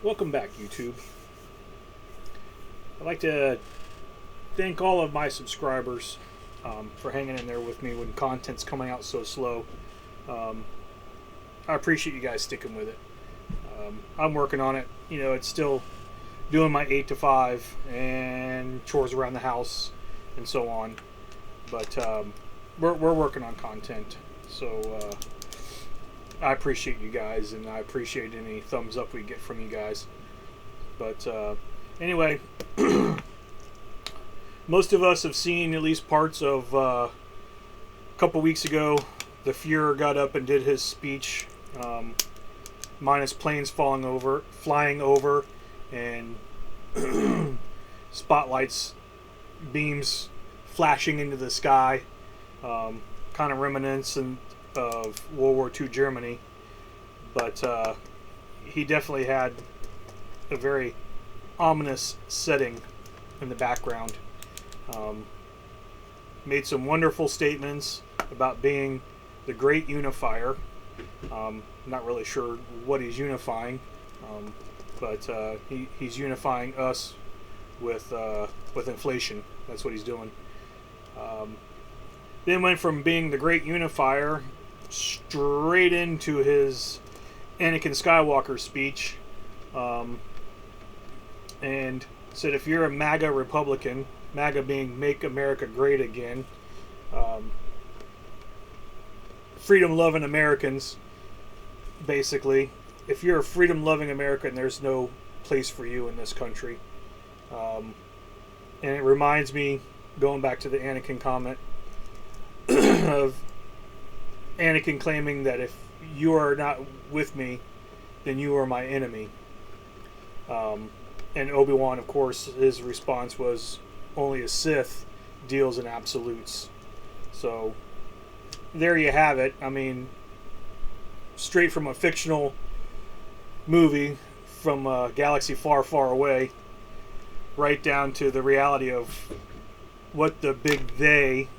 Welcome back, YouTube. I'd like to thank all of my subscribers for hanging in there with me when content's coming out so slow. I appreciate you guys sticking with it. I'm working on it. You know, it's still doing my 8 to 5 and chores around the house and so on. But we're working on content. So I appreciate you guys, and I appreciate any thumbs up we get from you guys. But anyway, most of us have seen at least parts of a couple weeks ago. The Fuhrer got up and did his speech, minus planes flying over, and spotlights, beams flashing into the sky, kind of reminiscent of World War II Germany. But he definitely had a very ominous setting in the background. Made some wonderful statements about being the great unifier. Not really sure what he's unifying, but he's unifying us with inflation. That's what he's doing. Then went from being the great unifier straight into his Anakin Skywalker speech, and said if you're a MAGA Republican, MAGA being Make America Great Again, freedom-loving Americans, basically, if you're a freedom-loving American, there's no place for you in this country. And it reminds me, going back to the Anakin comment, of Anakin claiming that if you are not with me, then you are my enemy. And Obi-Wan, of course, his response was, only a Sith deals in absolutes. So there you have it. I mean, straight from a fictional movie from a galaxy far, far away, right down to the reality of what the big they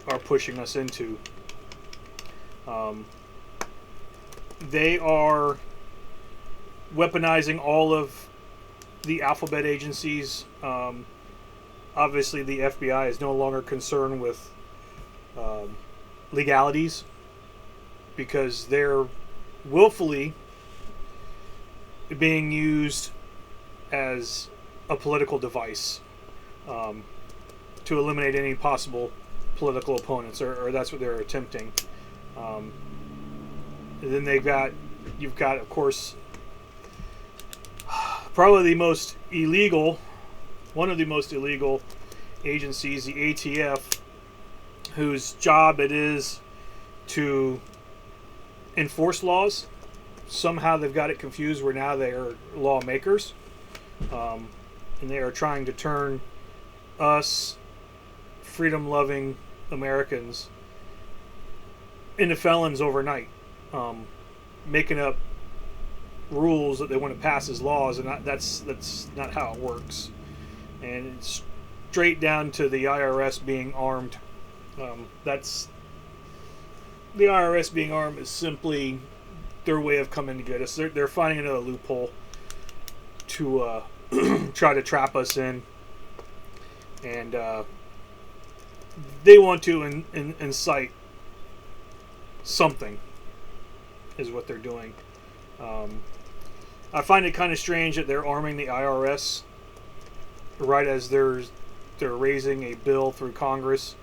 are pushing us into. They are weaponizing all of the alphabet agencies. Obviously, the FBI is no longer concerned with legalities, because they're willfully being used as a political device to eliminate any possible political opponents, or that's what they're attempting. And then you've got, of course, probably the most illegal, one of the most illegal agencies, the ATF, whose job it is to enforce laws. Somehow they've got it confused where now they are lawmakers, and they are trying to turn us freedom-loving Americans into felons overnight, making up rules that they want to pass as laws, and that's not how it works. And it's straight down to the IRS being armed. That's the IRS being armed is simply their way of coming to get us. They're finding another loophole to try to trap us in, and they want to incite something, is what they're doing. I find it kind of strange that they're arming the IRS right as they're raising a bill through Congress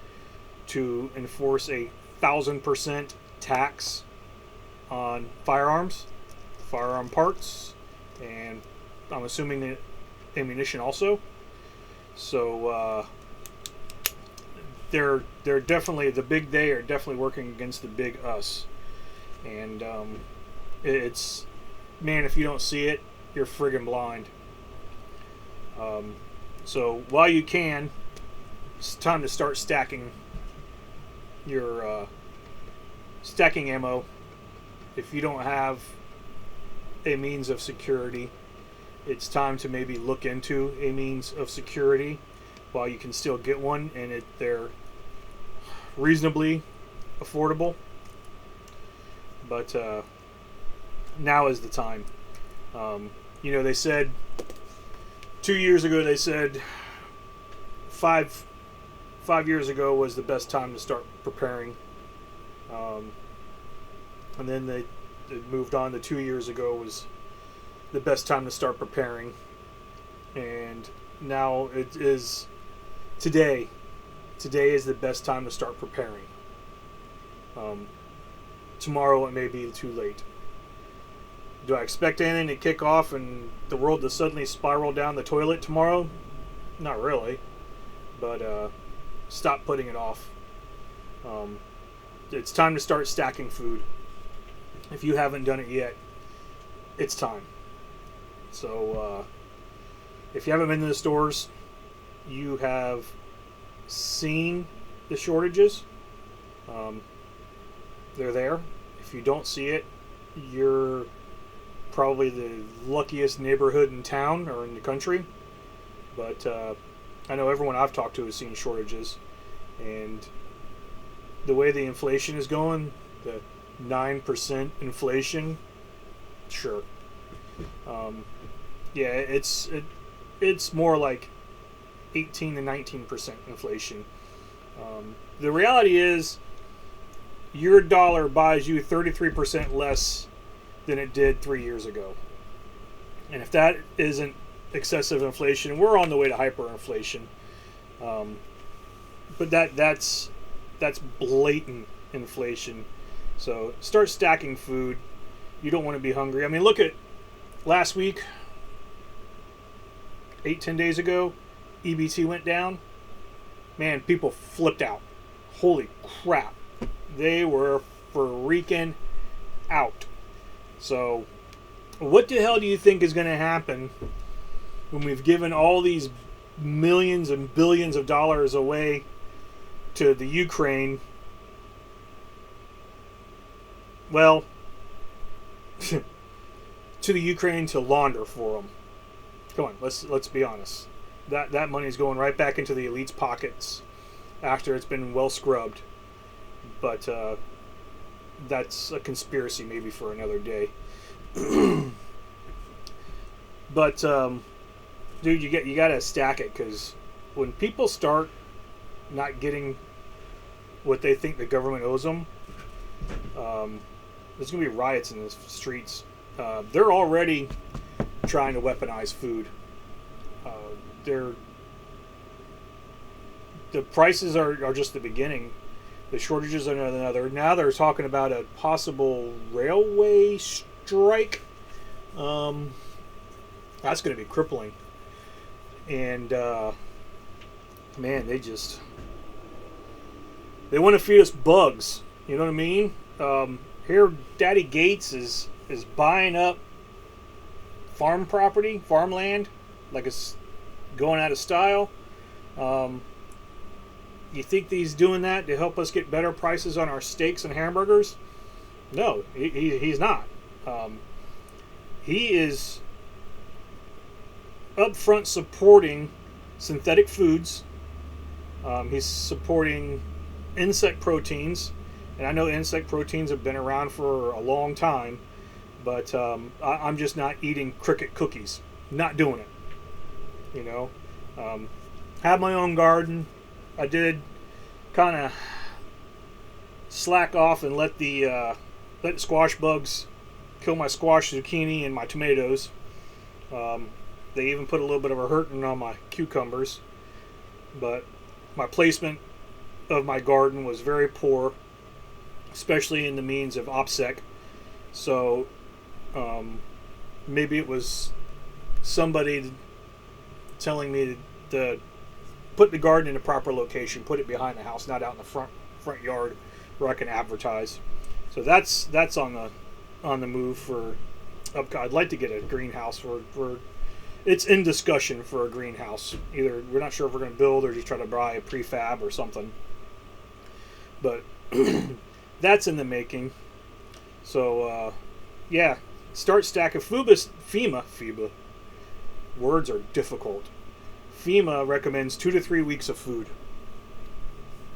to enforce a 1,000% tax on firearm parts, and I'm assuming the ammunition also. So they're definitely, the big they are definitely working against the big us. And it's, man, if you don't see it, you're friggin' blind. So while you can, it's time to start stacking your stacking ammo. If you don't have a means of security, it's time to maybe look into a means of security while you can still get one, and they're reasonably affordable. But now is the time. They said 2 years ago. They said five years ago was the best time to start preparing, and then they moved on to 2 years ago was the best time to start preparing, and now it is today. Today is the best time to start preparing. Tomorrow it may be too late. Do I expect anything to kick off and the world to suddenly spiral down the toilet tomorrow? Not really, but stop putting it off. It's time to start stacking food. If you haven't done it yet, it's time. So if you haven't been to the stores, you have seen the shortages. They're there. If you don't see it, you're probably the luckiest neighborhood in town or in the country. But I know everyone I've talked to has seen shortages, and the way the inflation is going, the 9% inflation, sure. Yeah, it's more like 18 to 19% inflation. The reality is, your dollar buys you 33% less than it did 3 years ago. And if that isn't excessive inflation, we're on the way to hyperinflation. But that's blatant inflation. So start stacking food. You don't want to be hungry. I mean, look at last week, 10 days ago, EBT went down. Man, people flipped out. Holy crap. They were freaking out. So, what the hell do you think is going to happen when we've given all these millions and billions of dollars away to the Ukraine? Well, to the Ukraine to launder for them. Come on, let's be honest. That money is going right back into the elite's pockets after it's been well scrubbed. But that's a conspiracy maybe for another day. But dude, you gotta stack it, because when people start not getting what they think the government owes them, there's gonna be riots in the streets. They're already trying to weaponize food. The prices are just the beginning. The shortages are another. Now they're talking about a possible railway strike. That's going to be crippling. And man, they want to feed us bugs. You know what I mean? Here, Daddy Gates is buying up farmland, like it's going out of style. You think he's doing that to help us get better prices on our steaks and hamburgers? No, he's not. He is upfront supporting synthetic foods. He's supporting insect proteins. And I know insect proteins have been around for a long time, but I'm just not eating cricket cookies. Not doing it. You know? Have my own garden. I did kind of slack off and let the squash bugs kill my squash, zucchini, and my tomatoes. They even put a little bit of a hurting on my cucumbers. But my placement of my garden was very poor, especially in the means of OPSEC. So maybe it was somebody telling me to put the garden in the proper location, put it behind the house, not out in the front yard where I can advertise. So that's on the move for. I'd like to get a greenhouse. It's in discussion for a greenhouse. Either we're not sure if we're going to build or just try to buy a prefab or something. But that's in the making. So yeah, start stacking. FEMA. Words are difficult. FEMA recommends 2 to 3 weeks of food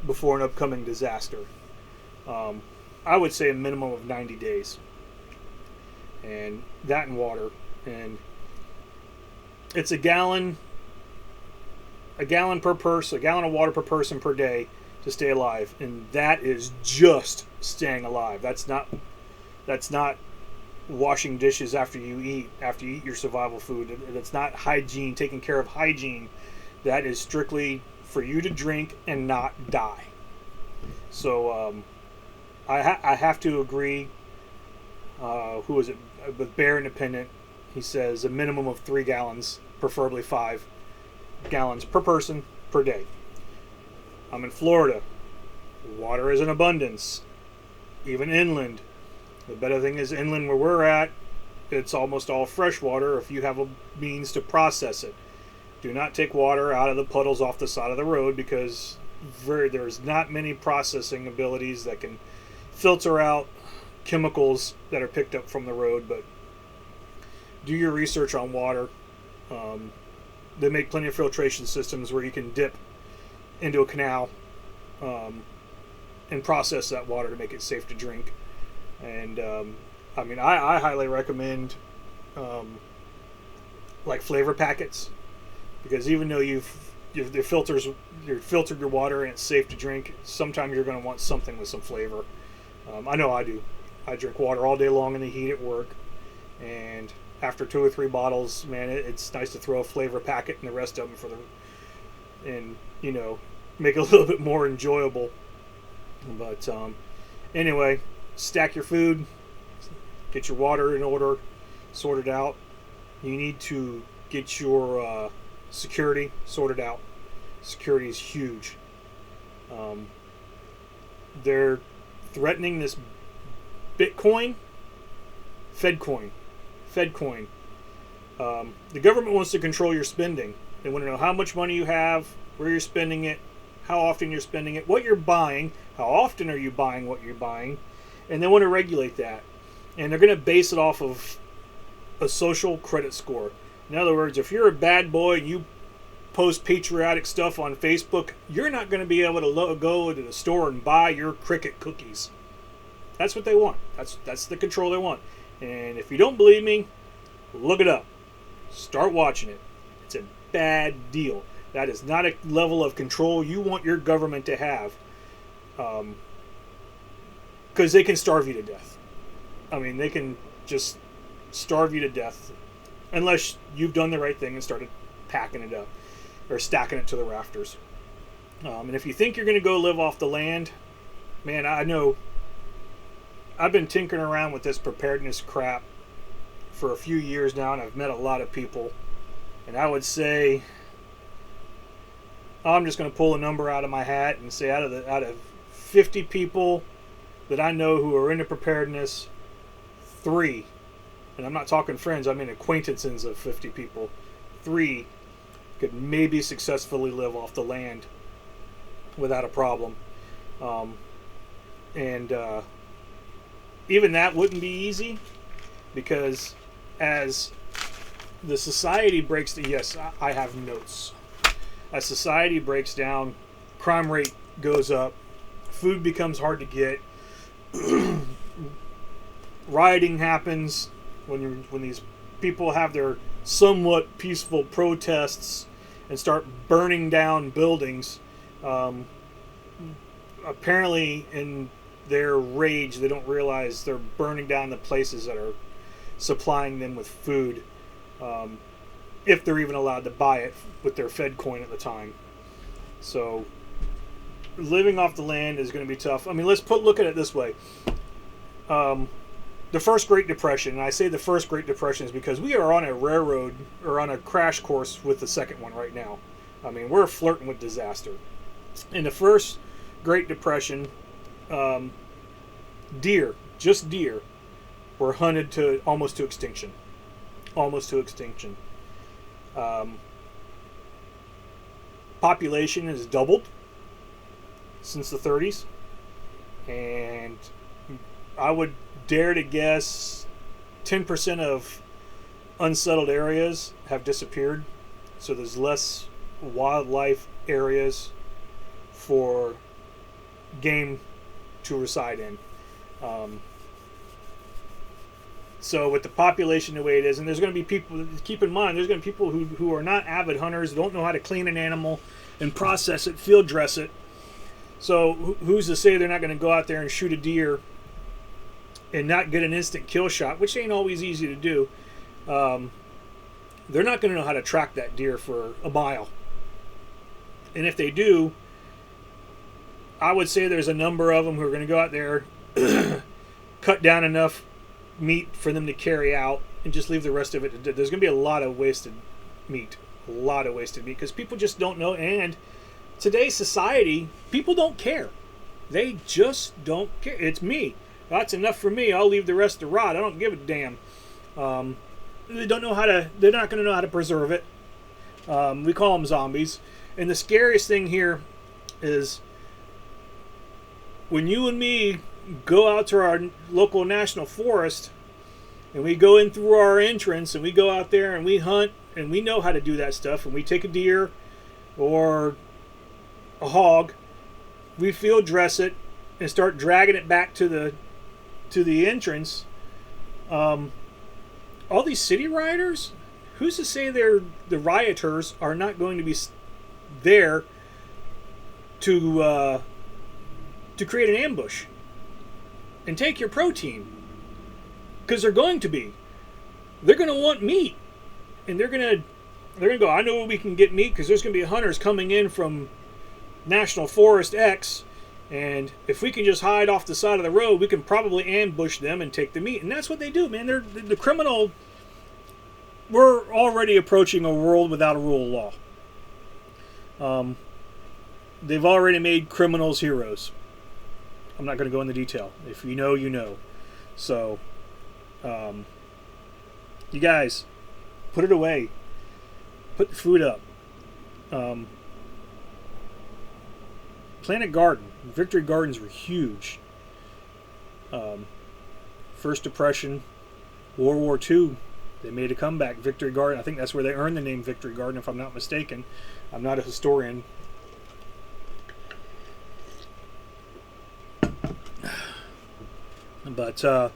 before an upcoming disaster. I would say a minimum of 90 days. And that and water. And it's a gallon per person, a gallon of water per person per day to stay alive, and that is just staying alive. That's not washing dishes after you eat your survival food. That's not hygiene, taking care of hygiene. That is strictly for you to drink and not die. So I have to agree. Who is it? With Bear Independent, he says a minimum of 3 gallons, preferably 5 gallons per person per day. I'm in Florida. Water is in abundance, even inland. The better thing is inland where we're at, it's almost all fresh water if you have a means to process it. Do not take water out of the puddles off the side of the road because there's not many processing abilities that can filter out chemicals that are picked up from the road. But do your research on water. They make plenty of filtration systems where you can dip into a canal and process that water to make it safe to drink. And I highly recommend like flavor packets, because even though you've filtered your water and it's safe to drink, sometimes you're going to want something with some flavor. I know I do. I drink water all day long in the heat at work, and after 2 or 3 bottles, man, it's nice to throw a flavor packet in the rest of them and make it a little bit more enjoyable. But anyway, stack your food, get your water in order, sorted out. You need to get your security sorted out. Security is huge. They're threatening this Bitcoin, Fedcoin. The government wants to control your spending. They want to know how much money you have, where you're spending it, how often you're spending it, what you're buying, how often are you buying what you're buying, and they want to regulate that. And they're going to base it off of a social credit score. In other words, if you're a bad boy and you post patriotic stuff on Facebook, you're not going to be able to go to the store and buy your Cricket cookies. That's what they want. That's the control they want. And if you don't believe me, look it up. Start watching it. It's a bad deal. That is not a level of control you want your government to have, because they can starve you to death. I mean, they can just starve you to death unless you've done the right thing and started packing it up or stacking it to the rafters. And if you think you're going to go live off the land, man, I know I've been tinkering around with this preparedness crap for a few years now, and I've met a lot of people. And I would say, I'm just going to pull a number out of my hat and say out of 50 people that I know who are into preparedness, 3, and I'm not talking friends, I mean acquaintances of 50 people, 3 could maybe successfully live off the land without a problem. And even that wouldn't be easy, because as the society breaks down, yes, I have notes. As society breaks down, crime rate goes up, food becomes hard to get, rioting happens when these people have their somewhat peaceful protests and start burning down buildings. Apparently, in their rage, they don't realize they're burning down the places that are supplying them with food, if they're even allowed to buy it with their Fed coin at the time. So living off the land is going to be tough. I mean, look at it this way. The first Great Depression, and I say the first Great Depression is because we are on a railroad or on a crash course with the second one right now. I mean, we're flirting with disaster. In the first Great Depression, deer were hunted to almost to extinction. Population has doubled since the 30s, and I would dare to guess 10% of unsettled areas have disappeared, so there's less wildlife areas for game to reside in. So with the population the way it is, and there's going to be people, keep in mind, there's going to be people who are not avid hunters, don't know how to clean an animal and process it, field dress it. So who's to say they're not going to go out there and shoot a deer and not get an instant kill shot, which ain't always easy to do. They're not going to know how to track that deer for a mile. And if they do, I would say there's a number of them who are going to go out there, cut down enough meat for them to carry out, and just leave the rest of it. There's going to be a lot of wasted meat. A lot of wasted meat because people just don't know. And today's society, people don't care. They just don't care. It's me. That's enough for me. I'll leave the rest to rot. I don't give a damn. They don't know how to. They're not going to know how to preserve it. We call them zombies. And the scariest thing here is when you and me go out to our local national forest and we go in through our entrance and we go out there and we hunt and we know how to do that stuff, and we take a deer or a hog, we field dress it and start dragging it back to the entrance. All these city rioters, who's to say the rioters are not going to be there to create an ambush and take your protein? Because they're going to be. They're going to want meat, and they're going to go, I know where we can get meat because there's going to be hunters coming in from National Forest X, and if we can just hide off the side of the road, we can probably ambush them and take the meat. And that's what they do, man. They're the criminal. We're already approaching a world without a rule of law. They've already made criminals heroes. I'm not going to go into detail. If you know, you know. So, you guys, put it away. Put the food up. Plant a garden. Victory gardens were huge. First Depression, World War II, they made a comeback. Victory Garden. I think that's where they earned the name Victory Garden, if I'm not mistaken. I'm not a historian. But if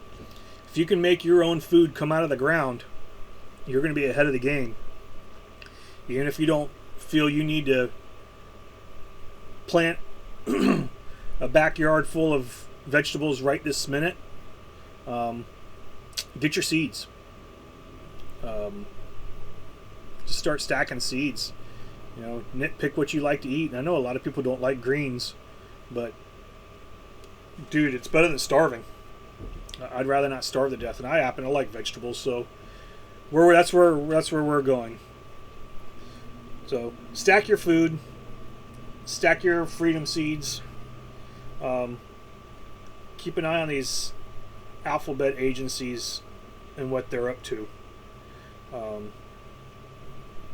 you can make your own food come out of the ground, you're going to be ahead of the game. Even if you don't feel you need to plant a backyard full of vegetables right this minute, get your seeds. Just start stacking seeds. You know, nitpick what you like to eat. And I know a lot of people don't like greens, but dude, it's better than starving. I'd rather not starve to death, and I happen to like vegetables, so that's where we're going. So stack your food, stack your freedom seeds. Keep an eye on these alphabet agencies and what they're up to,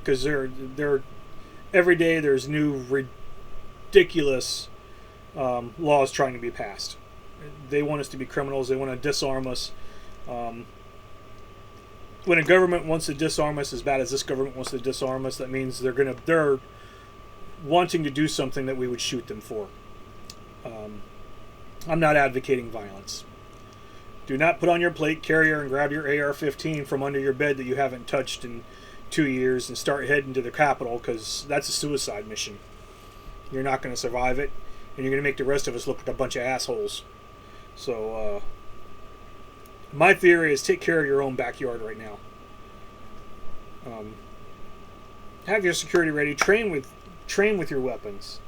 because they're every day there's new ridiculous laws trying to be passed. They want us to be criminals. They want to disarm us. When a government wants to disarm us as bad as this government wants to disarm us, that means they're wanting to do something that we would shoot them for. I'm not advocating violence. Do not put on your plate carrier and grab your AR-15 from under your bed that you haven't touched in 2 years and start heading to the Capitol, because that's a suicide mission. You're not going to survive it, and you're going to make the rest of us look like a bunch of assholes. So, my theory is take care of your own backyard right now. Have your security ready. Train with your weapons.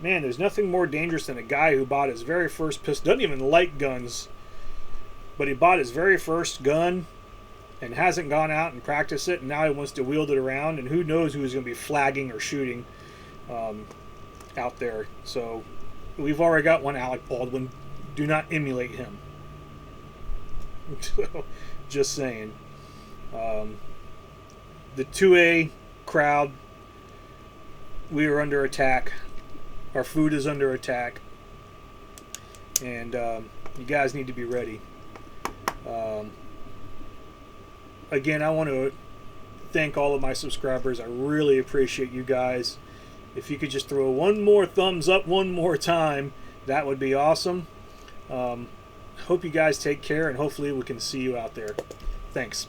Man, there's nothing more dangerous than a guy who bought his very first pistol. Doesn't even like guns, but he bought his very first gun and hasn't gone out and practiced it, and now he wants to wield it around, and who knows who's going to be flagging or shooting out there. So, we've already got one, Alec Baldwin. Do not emulate him. Just saying. The 2A crowd, we are under attack. Our food is under attack. And you guys need to be ready. Again, I want to thank all of my subscribers. I really appreciate you guys. If you could just throw one more thumbs up one more time, that would be awesome. hope you guys take care, and hopefully we can see you out there. Thanks.